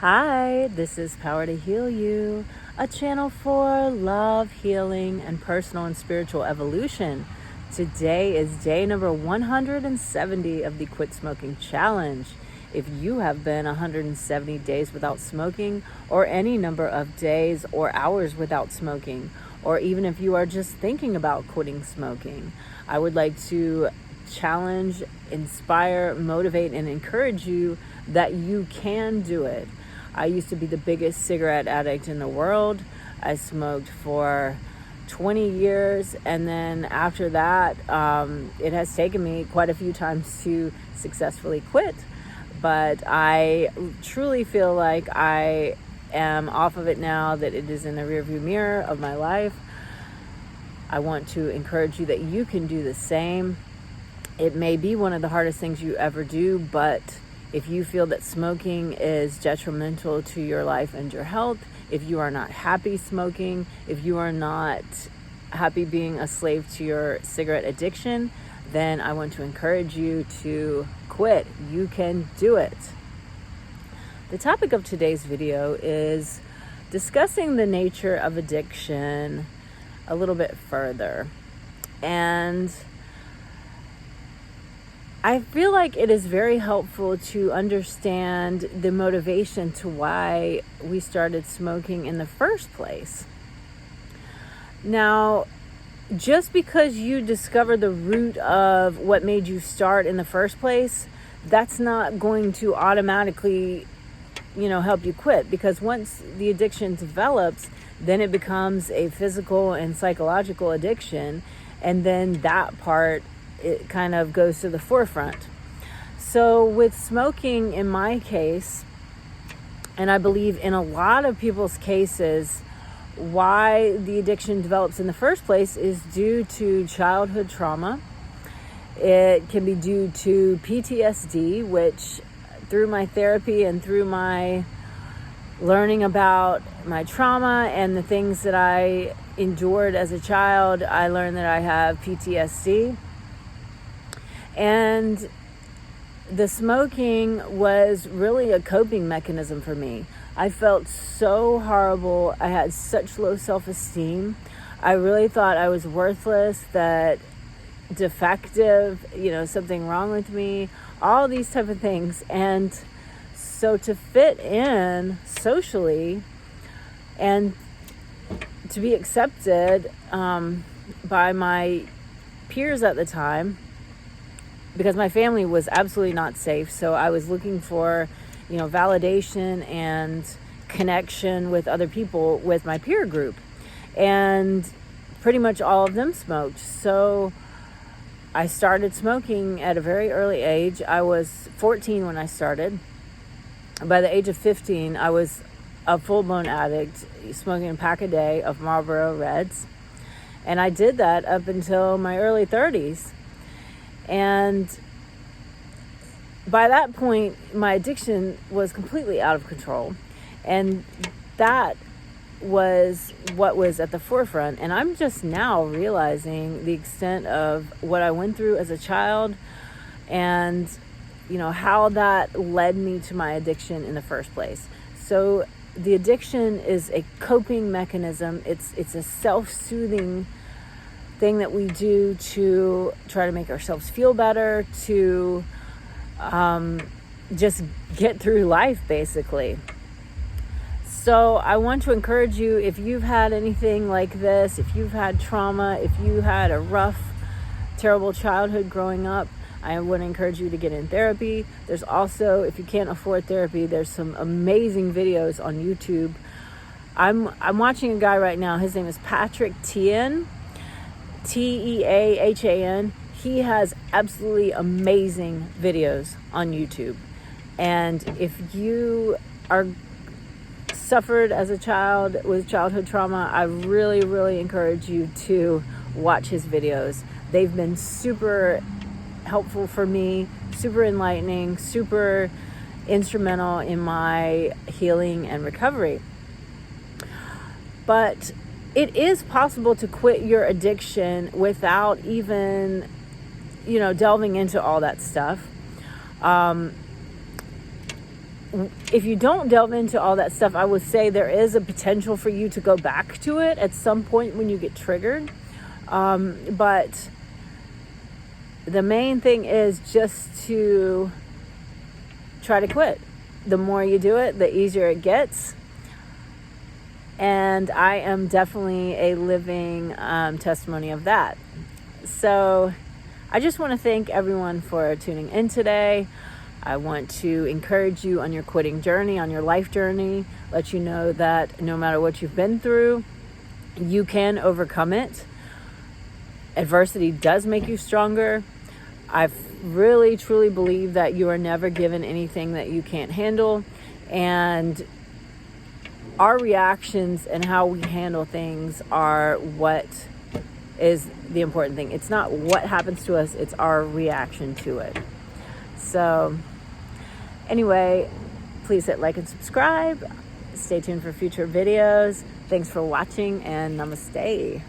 Hi, this is Power to Heal You, a channel for love, healing, and personal and spiritual evolution. Today is day number 170 of the Quit Smoking Challenge. If you have been 170 days without smoking, or any number of days or hours without smoking, or even if you are just thinking about quitting smoking, I would like to challenge, inspire, motivate, and encourage you that you can do it. I used to be the biggest cigarette addict in the world. I smoked for 20 years, and then after that, it has taken me quite a few times to successfully quit. But I truly feel like I am off of it now, that it is in the rearview mirror of my life. I want to encourage you that you can do the same. It may be one of the hardest things you ever do, but if you feel that smoking is detrimental to your life and your health, if you are not happy smoking, if you are not happy being a slave to your cigarette addiction, then I want to encourage you to quit. You can do it. The topic of today's video is discussing the nature of addiction a little bit further. And I feel like it is very helpful to understand the motivation to why we started smoking in the first place. Now, just because you discover the root of what made you start in the first place, that's not going to automatically, help you quit, because once the addiction develops, then it becomes a physical and psychological addiction, and then that part, it kind of goes to the forefront. So with smoking, in my case, and I believe in a lot of people's cases, why the addiction develops in the first place is due to childhood trauma. It can be due to PTSD, which through my therapy and through my learning about my trauma and the things that I endured as a child, I learned that I have PTSD. And the smoking was really a coping mechanism for me. I felt so horrible. I had such low self-esteem. I really thought I was worthless, that defective, something wrong with me, all these type of things. And so to fit in socially and to be accepted by my peers at the time, because my family was absolutely not safe. So I was looking for, validation and connection with other people, with my peer group. And pretty much all of them smoked. So I started smoking at a very early age. I was 14 when I started. By the age of 15, I was a full-blown addict, smoking a pack a day of Marlboro Reds. And I did that up until my early 30s. And by that point, my addiction was completely out of control. And that was what was at the forefront. And I'm just now realizing the extent of what I went through as a child and, how that led me to my addiction in the first place. So the addiction is a coping mechanism. It's a self-soothing thing that we do to try to make ourselves feel better, to just get through life, basically. So I want to encourage you, if you've had anything like this, if you've had trauma, if you had a rough, terrible childhood growing up, I want to encourage you to get in therapy. There's also, if you can't afford therapy, there's some amazing videos on YouTube. I'm watching a guy right now. His name is Patrick Teahan. Teahan. He has absolutely amazing videos on YouTube. And if you are suffered as a child with childhood trauma, I really, really encourage you to watch his videos. They've been super helpful for me, super enlightening, super instrumental in my healing and recovery. But it is possible to quit your addiction without even, delving into all that stuff. if you don't delve into all that stuff, I would say there is a potential for you to go back to it at some point when you get triggered. But the main thing is just to try to quit. The more you do it, the easier it gets. And I am definitely a living testimony of that. So I just want to thank everyone for tuning in today. I want to encourage you on your quitting journey, on your life journey, let you know that no matter what you've been through, you can overcome it. Adversity does make you stronger. I really, truly believe that you are never given anything that you can't handle. And our reactions and how we handle things are what is the important thing. It's not what happens to us, it's our reaction to it. So anyway, please hit like and subscribe. Stay tuned for future videos. Thanks for watching, and namaste.